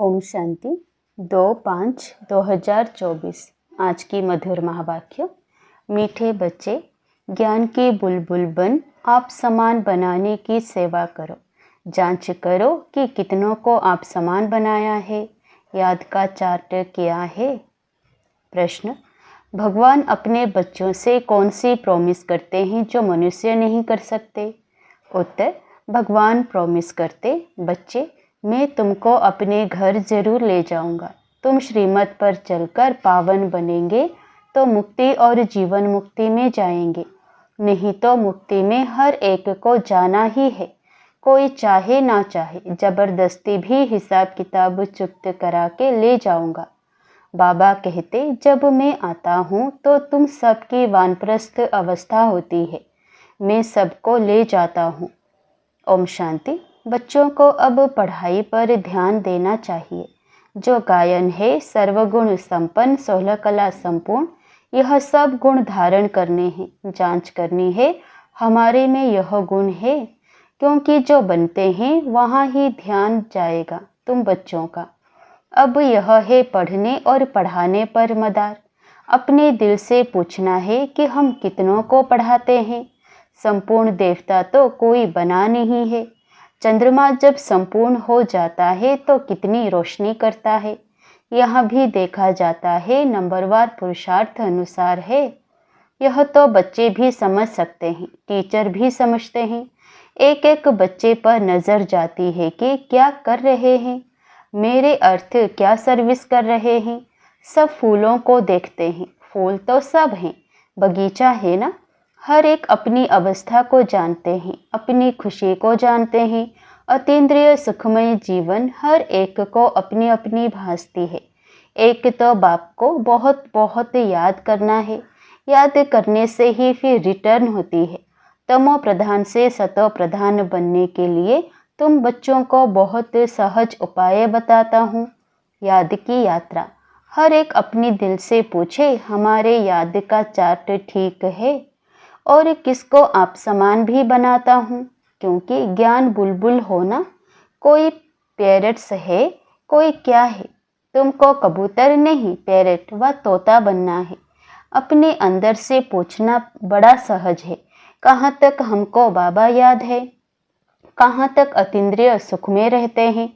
ओम शांति 2/5/2024। आज की मधुर महावाक्य। मीठे बच्चे, ज्ञान की बुलबुल बन आप समान बनाने की सेवा करो। जांच करो कि कितनों को आप समान बनाया है। याद का चार्ट किया है। प्रश्न, भगवान अपने बच्चों से कौन सी प्रॉमिस करते हैं जो मनुष्य नहीं कर सकते? उत्तर, भगवान प्रॉमिस करते, बच्चे मैं तुमको अपने घर जरूर ले जाऊंगा। तुम श्रीमत पर चलकर पावन बनेंगे तो मुक्ति और जीवन मुक्ति में जाएंगे, नहीं तो मुक्ति में हर एक को जाना ही है। कोई चाहे ना चाहे जबरदस्ती भी हिसाब किताब चुप्त करा के ले जाऊंगा। बाबा कहते, जब मैं आता हूँ तो तुम सबकी वानप्रस्थ अवस्था होती है, मैं सबको ले जाता हूँ। ओम शांति। बच्चों को अब पढ़ाई पर ध्यान देना चाहिए। जो गायन है सर्वगुण संपन्न 16 कला संपूर्ण, यह सब गुण धारण करने हैं। जांच करनी है हमारे में यह गुण है, क्योंकि जो बनते हैं वहाँ ही ध्यान जाएगा तुम बच्चों का। अब यह है पढ़ने और पढ़ाने पर मदार। अपने दिल से पूछना है कि हम कितनों को पढ़ाते हैं। संपूर्ण देवता तो कोई बना नहीं है। चंद्रमा जब संपूर्ण हो जाता है तो कितनी रोशनी करता है। यह भी देखा जाता है नंबरवार पुरुषार्थ अनुसार है। यह तो बच्चे भी समझ सकते हैं, टीचर भी समझते हैं। एक एक बच्चे पर नज़र जाती है कि क्या कर रहे हैं, मेरे अर्थ क्या सर्विस कर रहे हैं। सब फूलों को देखते हैं, फूल तो सब हैं, बगीचा है ना। हर एक अपनी अवस्था को जानते हैं, अपनी खुशी को जानते हैं। अतीन्द्रिय सुखमय जीवन हर एक को अपनी अपनी भासती है। एक तो बाप को बहुत बहुत याद करना है। याद करने से ही फिर रिटर्न होती है। तमो प्रधान से सतो प्रधान बनने के लिए तुम बच्चों को बहुत सहज उपाय बताता हूँ। याद की यात्रा। हर एक अपनी दिल से पूछे, हमारे याद का चार्ट ठीक है और किसको आप समान भी बनाता हूँ, क्योंकि ज्ञान बुलबुल हो ना। कोई पैरट्स है, कोई क्या है। तुमको कबूतर नहीं, पैरट व तोता बनना है। अपने अंदर से पूछना बड़ा सहज है, कहाँ तक हमको बाबा याद है, कहाँ तक अतीन्द्रिय सुख में रहते हैं।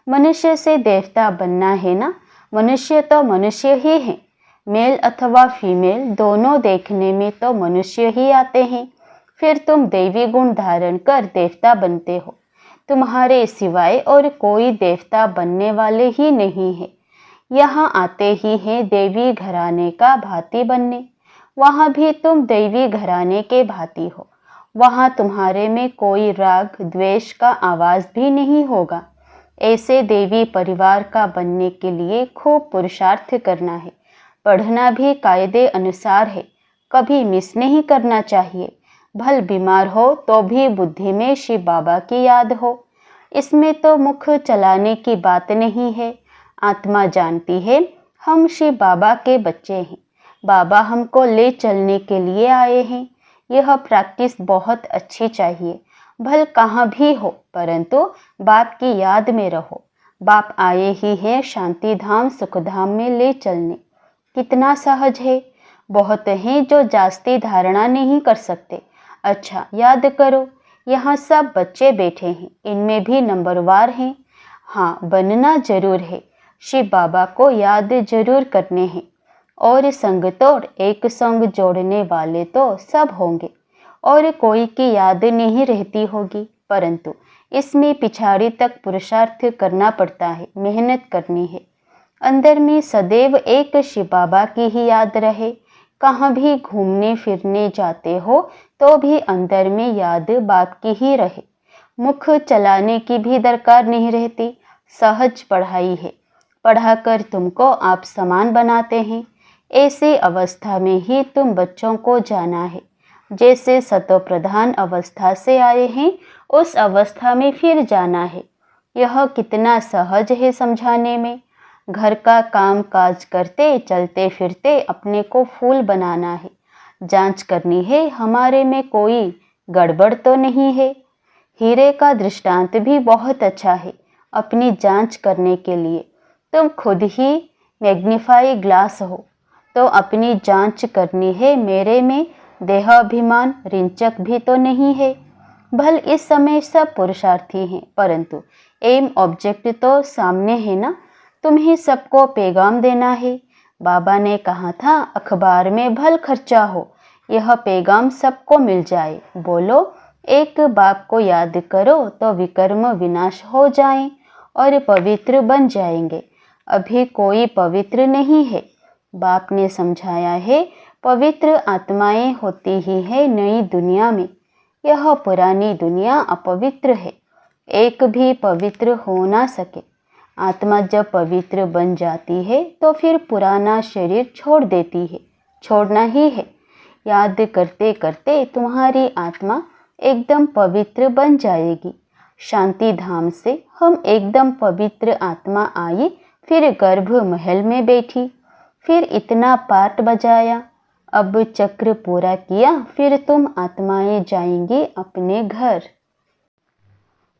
मनुष्य से देवता बनना है ना। मनुष्य तो मनुष्य ही है, मेल अथवा फीमेल दोनों देखने में तो मनुष्य ही आते हैं। फिर तुम दैवी गुण धारण कर देवता बनते हो। तुम्हारे सिवाय और कोई देवता बनने वाले ही नहीं है। यहाँ आते ही हैं देवी घराने का भांति बनने। वहाँ भी तुम दैवी घराने के भांति हो। वहाँ तुम्हारे में कोई राग द्वेष का आवाज़ भी नहीं होगा। ऐसे देवी परिवार का बनने के लिए खूब पुरुषार्थ करना है। पढ़ना भी कायदे अनुसार है, कभी मिस नहीं करना चाहिए। भल बीमार हो तो भी बुद्धि में शिव बाबा की याद हो। इसमें तो मुख चलाने की बात नहीं है। आत्मा जानती है हम शिव बाबा के बच्चे हैं। बाबा हमको ले चलने के लिए आए हैं। यह प्रैक्टिस बहुत अच्छी चाहिए। भल कहाँ भी हो, परंतु बाप की याद में रहो। बाप आए ही हैं शांति धाम सुख धाम में ले चलने। कितना सहज है। बहुत हैं जो जास्ती धारणा नहीं कर सकते। अच्छा याद करो, यहाँ सब बच्चे बैठे हैं, इनमें भी नंबरवार हैं। हाँ, बनना जरूर है। शिव बाबा को याद जरूर करने हैं। और संग तोड़ एक संग जोड़ने वाले तो सब होंगे और कोई की याद नहीं रहती होगी, परंतु इसमें पिछाड़ी तक पुरुषार्थ करना पड़ता है, मेहनत करनी है। अंदर में सदैव एक शिव बाबा की ही याद रहे। कहाँ भी घूमने फिरने जाते हो तो भी अंदर में याद बाप की ही रहे। मुख चलाने की भी दरकार नहीं रहती। सहज पढ़ाई है, पढ़ाकर तुमको आप समान बनाते हैं। ऐसी अवस्था में ही तुम बच्चों को जाना है। जैसे सतो प्रधान अवस्था से आए हैं, उस अवस्था में फिर जाना है। यह कितना सहज है समझाने में। घर का काम काज करते चलते फिरते अपने को फूल बनाना है। जांच करनी है हमारे में कोई गड़बड़ तो नहीं है। हीरे का दृष्टांत भी बहुत अच्छा है अपनी जांच करने के लिए। तुम खुद ही मैग्नीफाई ग्लास हो, तो अपनी जांच करनी है, मेरे में देहाभिमान रिंचक भी तो नहीं है। भल इस समय सब पुरुषार्थी हैं, परंतु एम ऑब्जेक्ट तो सामने है ना। तुम्हें सबको पैगाम देना है। बाबा ने कहा था अखबार में भल खर्चा हो, यह पैगाम सबको मिल जाए। बोलो, एक बाप को याद करो तो विकर्म विनाश हो जाएं और पवित्र बन जाएंगे। अभी कोई पवित्र नहीं है। बाप ने समझाया है, पवित्र आत्माएं होती ही है नई दुनिया में। यह पुरानी दुनिया अपवित्र है, एक भी पवित्र हो ना सके। आत्मा जब पवित्र बन जाती है तो फिर पुराना शरीर छोड़ देती है, छोड़ना ही है। याद करते करते तुम्हारी आत्मा एकदम पवित्र बन जाएगी। शांति धाम से हम एकदम पवित्र आत्मा आई, फिर गर्भ महल में बैठी, फिर इतना पाठ बजाया, अब चक्र पूरा किया, फिर तुम आत्माएं जाएंगी अपने घर।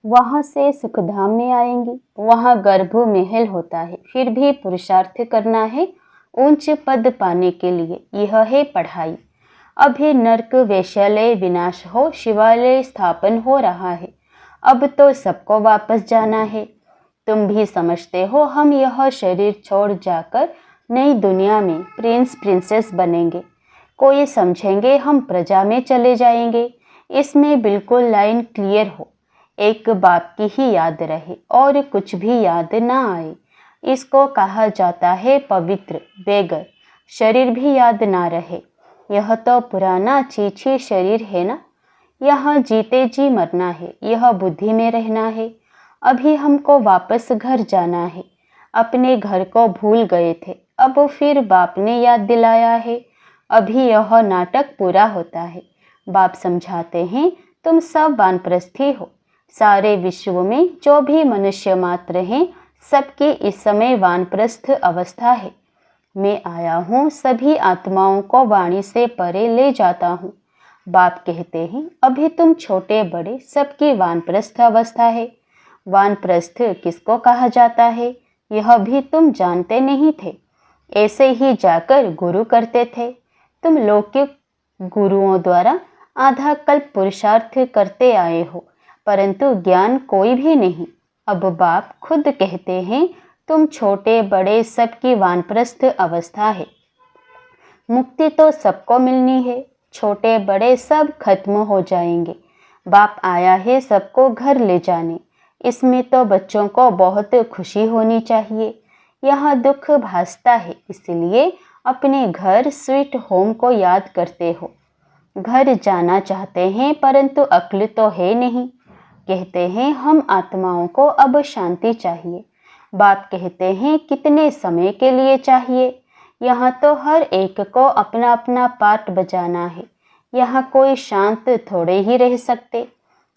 वहाँ से सुखधाम में आएंगी। वहाँ गर्भ महल होता है, फिर भी पुरुषार्थ करना है ऊंच पद पाने के लिए। यह है पढ़ाई। अभी नरक वैश्यालय विनाश हो, शिवालय स्थापन हो रहा है। अब तो सबको वापस जाना है। तुम भी समझते हो हम यह शरीर छोड़ जाकर नई दुनिया में प्रिंस प्रिंसेस बनेंगे। कोई समझेंगे हम प्रजा में चले जाएंगे। इसमें बिल्कुल लाइन क्लियर हो, एक बाप की ही याद रहे और कुछ भी याद ना आए। इसको कहा जाता है पवित्र बेगर। शरीर भी याद ना रहे, यह तो पुराना चीची शरीर है ना। यहाँ जीते जी मरना है, यह बुद्धि में रहना है। अभी हमको वापस घर जाना है। अपने घर को भूल गए थे, अब फिर बाप ने याद दिलाया है। अभी यह नाटक पूरा होता है। बाप समझाते हैं तुम सब वानप्रस्थी हो। सारे विश्व में जो भी मनुष्य मात्र हैं, सबकी इस समय वानप्रस्थ अवस्था है। मैं आया हूँ, सभी आत्माओं को वाणी से परे ले जाता हूँ। बाप कहते हैं अभी तुम छोटे बड़े सबकी वानप्रस्थ अवस्था है। वानप्रस्थ किसको कहा जाता है, यह भी तुम जानते नहीं थे। ऐसे ही जाकर गुरु करते थे। तुम लौकिक गुरुओं द्वारा आधा कल्प पुरुषार्थ करते आए हो, परंतु ज्ञान कोई भी नहीं। अब बाप खुद कहते हैं तुम छोटे बड़े सबकी वानप्रस्थ अवस्था है। मुक्ति तो सबको मिलनी है, छोटे बड़े सब खत्म हो जाएंगे। बाप आया है सबको घर ले जाने। इसमें तो बच्चों को बहुत खुशी होनी चाहिए। यहाँ दुख भासता है, इसलिए अपने घर स्वीट होम को याद करते हो। घर जाना चाहते हैं, परंतु अक्ल तो है नहीं। कहते हैं हम आत्माओं को अब शांति चाहिए। बाप कहते हैं कितने समय के लिए चाहिए। यहाँ तो हर एक को अपना अपना पाठ बजाना है। यहाँ कोई शांत थोड़े ही रह सकते।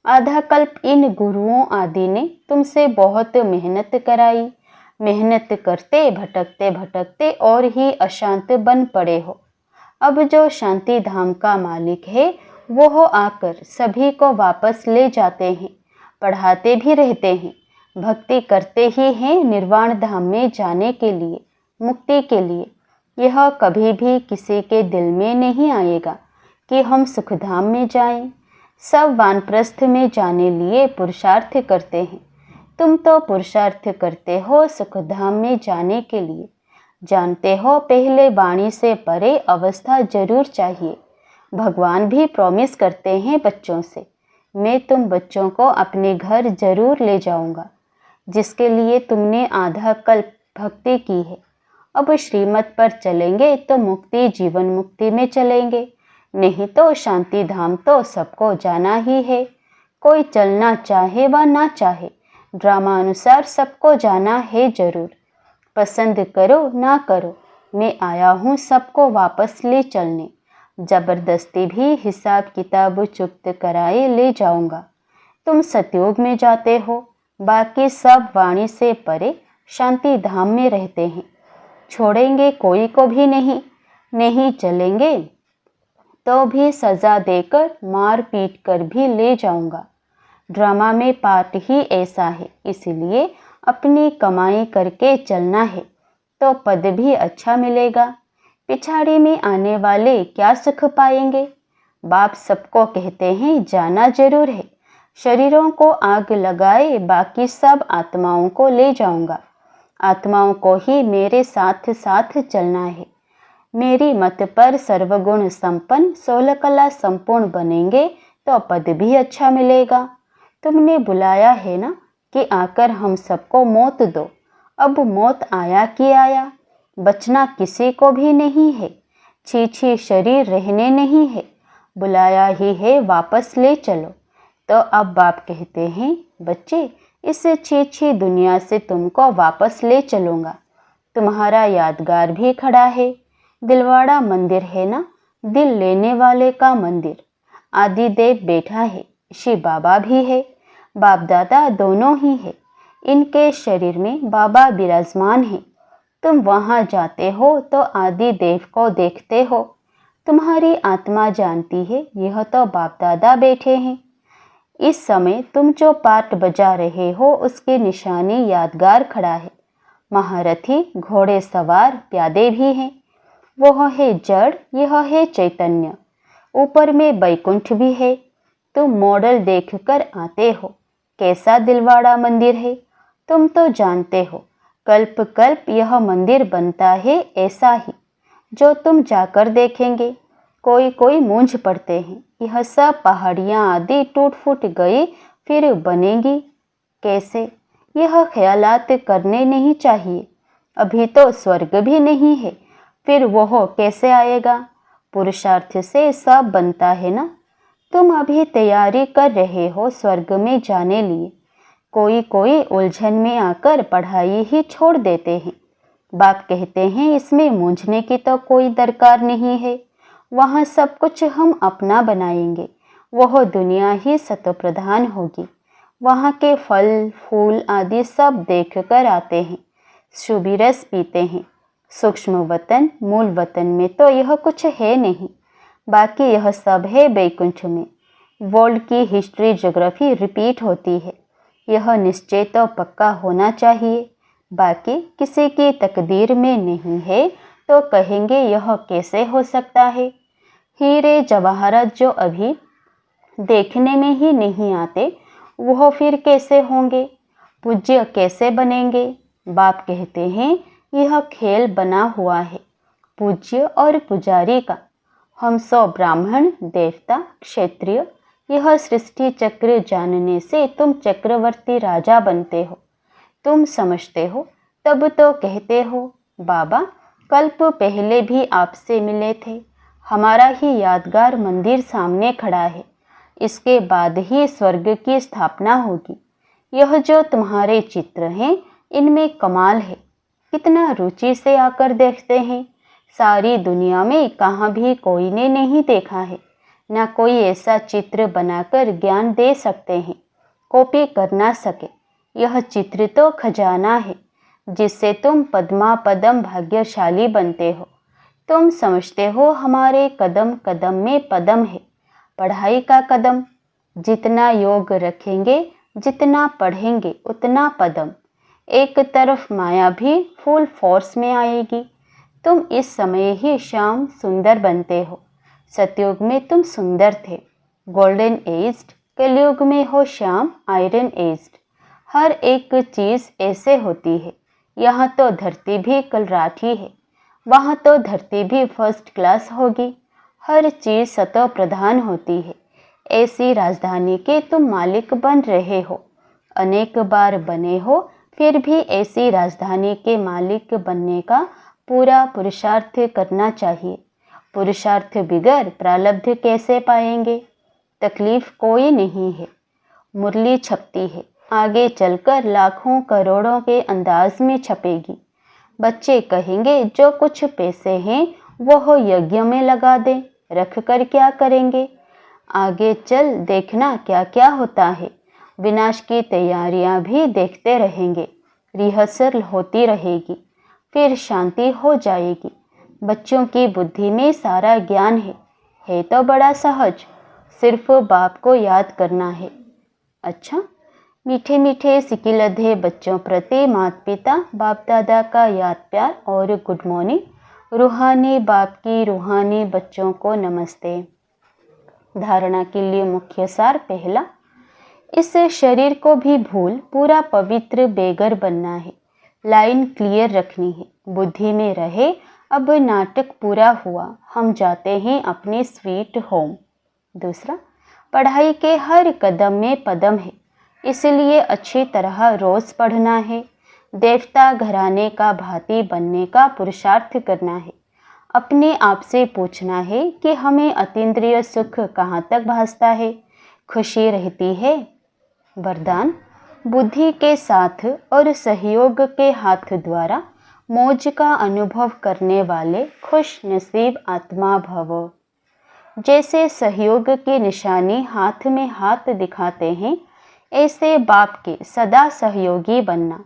आधा कल्प इन गुरुओं आदि ने तुमसे बहुत मेहनत कराई। मेहनत करते भटकते भटकते और ही अशांत बन पड़े हो। अब जो शांति धाम का मालिक है वो आकर सभी को वापस ले जाते हैं, पढ़ाते भी रहते हैं, भक्ति करते ही हैं निर्वाण धाम में जाने के लिए, मुक्ति के लिए। यह कभी भी किसी के दिल में नहीं आएगा कि हम सुखधाम में जाएं। सब वानप्रस्थ में जाने लिए पुरुषार्थ करते हैं। तुम तो पुरुषार्थ करते हो सुखधाम में जाने के लिए। जानते हो पहले वाणी से परे अवस्था जरूर चाहिए। भगवान भी प्रॉमिस करते हैं बच्चों से, मैं तुम बच्चों को अपने घर जरूर ले जाऊंगा, जिसके लिए तुमने आधा कल्प भक्ति की है। अब श्रीमत पर चलेंगे तो मुक्ति जीवन मुक्ति में चलेंगे, नहीं तो शांति धाम तो सबको जाना ही है। कोई चलना चाहे व ना चाहे, ड्रामा अनुसार सबको जाना है जरूर। पसंद करो ना करो, मैं आया हूँ सबको वापस ले चलने। जबरदस्ती भी हिसाब किताब चुप्त कराए ले जाऊंगा। तुम सतयुग में जाते हो, बाकी सब वाणी से परे शांति धाम में रहते हैं। छोड़ेंगे कोई को भी नहीं, नहीं चलेंगे तो भी सजा देकर मार पीट कर भी ले जाऊंगा। ड्रामा में पार्ट ही ऐसा है, इसलिए अपनी कमाई करके चलना है तो पद भी अच्छा मिलेगा। पिछाड़ी में आने वाले क्या सुख पाएंगे। बाप सबको कहते हैं जाना जरूर है, शरीरों को आग लगाए बाकी सब आत्माओं को ले जाऊंगा। आत्माओं को ही मेरे साथ साथ चलना है। मेरी मत पर सर्वगुण संपन्न 16 कला संपूर्ण बनेंगे तो पद भी अच्छा मिलेगा। तुमने बुलाया है ना कि आकर हम सबको मौत दो। अब मौत आया कि आया, बचना किसी को भी नहीं है। छी शरीर रहने नहीं है, बुलाया ही है वापस ले चलो। तो अब बाप कहते हैं बच्चे, इस छी दुनिया से तुमको वापस ले चलूँगा। तुम्हारा यादगार भी खड़ा है, दिलवाड़ा मंदिर है ना, दिल लेने वाले का मंदिर। आदिदेव बैठा है, शिव बाबा भी है, बाप दादा दोनों ही है। इनके शरीर में बाबा विराजमान है। तुम वहाँ जाते हो तो आदि देव को देखते हो। तुम्हारी आत्मा जानती है यह तो बाप दादा बैठे हैं। इस समय तुम जो पाठ बजा रहे हो उसकी निशानी यादगार खड़ा है। महारथी, घोड़े सवार, प्यादे भी हैं। वह है जड़, यह है चैतन्य। ऊपर में बैकुंठ भी है। तुम मॉडल देखकर आते हो, कैसा दिलवाड़ा मंदिर है। तुम तो जानते हो कल्प कल्प यह मंदिर बनता है ऐसा ही, जो तुम जाकर देखेंगे। कोई मूंझ पड़ते हैं, यह सब पहाड़ियाँ आदि टूट फूट गई फिर बनेगी कैसे। यह ख्यालात करने नहीं चाहिए। अभी तो स्वर्ग भी नहीं है, फिर वह कैसे आएगा। पुरुषार्थ से सब बनता है ना। तुम अभी तैयारी कर रहे हो स्वर्ग में जाने लिए। कोई उलझन में आकर पढ़ाई ही छोड़ देते हैं। बाप कहते हैं इसमें मूंझने की तो कोई दरकार नहीं है। वहाँ सब कुछ हम अपना बनाएंगे। वह दुनिया ही सतप्रधान होगी। वहाँ के फल फूल आदि सब देख कर आते हैं, शुभी रस पीते हैं। सूक्ष्म वतन, मूल वतन में तो यह कुछ है नहीं, बाकी यह सब है बैकुंठ में। वर्ल्ड की हिस्ट्री ज्योग्राफी रिपीट होती है। यह निश्चय तो पक्का होना चाहिए। बाकी किसी की तकदीर में नहीं है तो कहेंगे यह कैसे हो सकता है। हीरे जवाहरात जो अभी देखने में ही नहीं आते, वह फिर कैसे होंगे, पूज्य कैसे बनेंगे। बाप कहते हैं यह खेल बना हुआ है पूज्य और पुजारी का। हम 100 ब्राह्मण, देवता, क्षत्रिय, यह सृष्टि चक्र जानने से तुम चक्रवर्ती राजा बनते हो। तुम समझते हो तब तो कहते हो बाबा कल्प पहले भी आपसे मिले थे। हमारा ही यादगार मंदिर सामने खड़ा है, इसके बाद ही स्वर्ग की स्थापना होगी। यह जो तुम्हारे चित्र हैं इनमें कमाल है। कितना रुचि से आकर देखते हैं। सारी दुनिया में कहाँ भी कोई ने नहीं देखा है। ना कोई ऐसा चित्र बनाकर ज्ञान दे सकते हैं, कॉपी कर ना सके। यह चित्र तो खजाना है जिससे तुम पद्मा पदम भाग्यशाली बनते हो। तुम समझते हो हमारे कदम कदम में पदम है, पढ़ाई का कदम। जितना योग रखेंगे, जितना पढ़ेंगे उतना पदम। एक तरफ माया भी फुल फोर्स में आएगी। तुम इस समय ही श्याम सुंदर बनते हो। सतयुग में तुम सुंदर थे, गोल्डन एज्ड। कलयुग में हो श्याम, आयरन एज्ड। हर एक चीज़ ऐसे होती है। यहाँ तो धरती भी कल रात ही है, वहाँ तो धरती भी फर्स्ट क्लास होगी। हर चीज़ सतो प्रधान होती है। ऐसी राजधानी के तुम मालिक बन रहे हो, अनेक बार बने हो, फिर भी ऐसी राजधानी के मालिक बनने का पूरा पुरुषार्थ करना चाहिए। पुरुषार्थ बिगर प्रारब्ध कैसे पाएंगे। तकलीफ कोई नहीं है। मुरली छपती है, आगे चलकर लाखों करोड़ों के अंदाज में छपेगी। बच्चे कहेंगे जो कुछ पैसे हैं वो यज्ञ में लगा दें, रख कर क्या करेंगे। आगे चल देखना क्या क्या होता है। विनाश की तैयारियां भी देखते रहेंगे, रिहर्सल होती रहेगी, फिर शांति हो जाएगी। बच्चों की बुद्धि में सारा ज्ञान है तो बड़ा सहज, सिर्फ बाप को याद करना है। अच्छा, मीठे मीठे सिकिलधे बच्चों प्रति माता पिता बाप दादा का याद प्यार और गुड मॉर्निंग। रूहानी बाप की रूहानी बच्चों को नमस्ते। धारणा के लिए मुख्य सार। पहला, इस शरीर को भी भूल पूरा पवित्र बेगर बनना है। लाइन क्लियर रखनी है, बुद्धि में रहे अब नाटक पूरा हुआ, हम जाते हैं अपने स्वीट होम। दूसरा, पढ़ाई के हर कदम में पदम है, इसलिए अच्छी तरह रोज पढ़ना है। देवता घराने का भांति बनने का पुरुषार्थ करना है। अपने आप से पूछना है कि हमें अतीन्द्रिय सुख कहाँ तक भासता है, खुशी रहती है। वरदान, बुद्धि के साथ और सहयोग के हाथ द्वारा मौज का अनुभव करने वाले खुश नसीब आत्मा भव। जैसे सहयोग की निशानी हाथ में हाथ दिखाते हैं, ऐसे बाप के सदा सहयोगी बनना,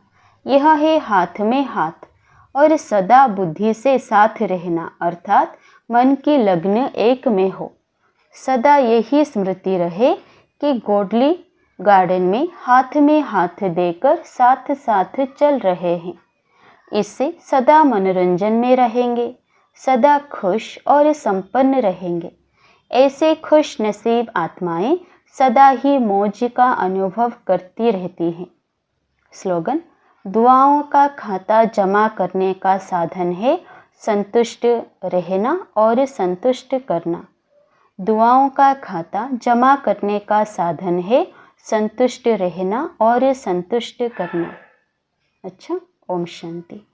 यह है हाथ में हाथ। और सदा बुद्धि से साथ रहना, अर्थात मन की लग्न एक में हो। सदा यही स्मृति रहे कि गोडली गार्डन में हाथ देकर साथ साथ चल रहे हैं। इससे सदा मनोरंजन में रहेंगे, सदा खुश और संपन्न रहेंगे। ऐसे खुश नसीब आत्माएं सदा ही मौज का अनुभव करती रहती हैं। स्लोगन, दुआओं का खाता जमा करने का साधन है संतुष्ट रहना और संतुष्ट करना। दुआओं का खाता जमा करने का साधन है संतुष्ट रहना और संतुष्ट करना। अच्छा, ओम शांति।